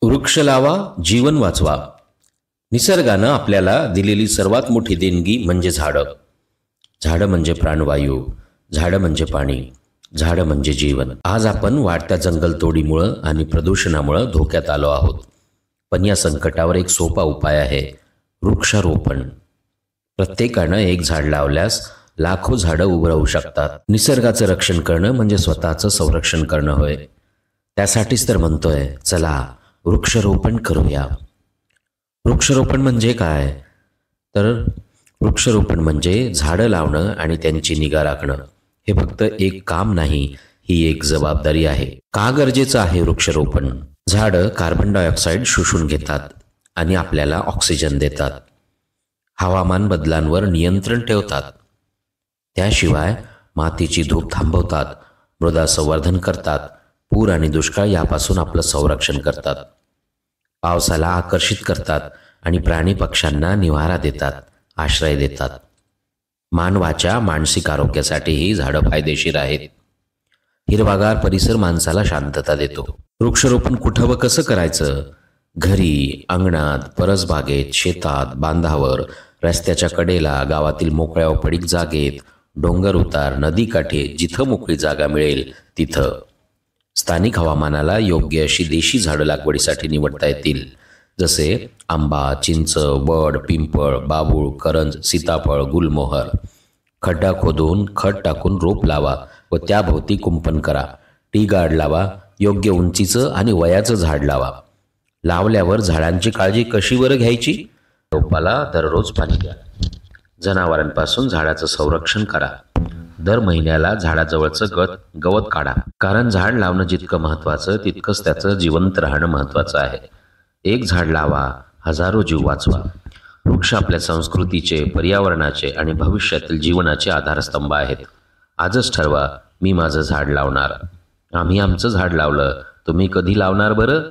वृक्ष लावा, जीवन वाचवा. निसर्गानं आपल्याला दिलेली सर्वात मोठी देणगी म्हणजे झाडं. झाडं म्हणजे प्राणवायू, झाडं म्हणजे पाणी, झाडं म्हणजे जीवन. आज आपण वाढत्या जंगलतोडीमुळं आणि प्रदूषणामुळं धोक्यात आलो आहोत. पण या संकटावर एक सोपा उपाय आहे, वृक्षारोपण. प्रत्येकानं एक झाड लावल्यास लाखो झाडं उभं राहू शकतात. निसर्गाचं रक्षण करणं म्हणजे स्वतःचं संरक्षण करणं होय. त्यासाठीच तर म्हणतोय, चला वृक्षारोपण करूया. वृक्षारोपण म्हणजे काय? तर वृक्षारोपण म्हणजे झाडं लावणं आणि त्यांची निगा राखणं. हे फक्त एक काम नाही, ही एक जबाबदारी आहे. का गरजेचं आहे वृक्षारोपण? झाडं कार्बन डायऑक्साईड शोषून घेतात आणि आपल्याला ऑक्सिजन देतात. हवामान बदलांवर नियंत्रण ठेवतात. त्याशिवाय मातीची धूप थांबवतात, मृदा संवर्धन करतात, पूर आणि दुष्काळ यापासून आपलं संरक्षण करतात. पावसाला आकर्षित करतात आणि प्राणी पक्ष्यांना निवारा देतात, आश्रय देतात. मानवाच्या मानसिक आरोग्यासाठीही झाडं फायदेशीर आहेत. हिरवागार परिसर माणसाला शांतता देतो. वृक्षारोपण कुठं व कसं करायचं? घरी, अंगणात, परसबागेत, शेतात, बांधावर, रस्त्याच्या कडेला, गावातील मोकळ्या व पडीक जागेत, डोंगर उतार, नदीकाठी, जिथं मोकळी जागा मिळेल तिथं. स्थानिक हवामानाला योग्य अशी देशी झाडं लागवडीसाठी निवडता येतील. जसे आंबा, चिंच, वड, पिंपळ, बाबूळ, करंज, सीताफळ, गुलमोहर. खड्डा खोदून खत टाकून रोप लावा व त्याभोवती कुंपण करा. टी गार्ड लावा. योग्य उंचीचं आणि वयाचं झाड लावा. लावल्यावर झाडांची काळजी कशी बरं घ्यायची? रोपाला दररोज पाणी द्या. जनावरांपासून झाडाचं संरक्षण करा. दर महिन्याला झाडाजवळचं गवत काढा. कारण झाड लावणं जितकं महत्त्वाचं तितकंच त्याचं जिवंत राहणं महत्त्वाचं आहे. एक झाड लावा, हजारो जीव वाचवा. वृक्ष आपल्या संस्कृतीचे, पर्यावरणाचे आणि भविष्यातील जीवनाचे आधारस्तंभ आहेत. आजच ठरवा, मी माझं झाड लावणार. आम्ही आमचं झाड लावलं, तुम्ही कधी लावणार बरं?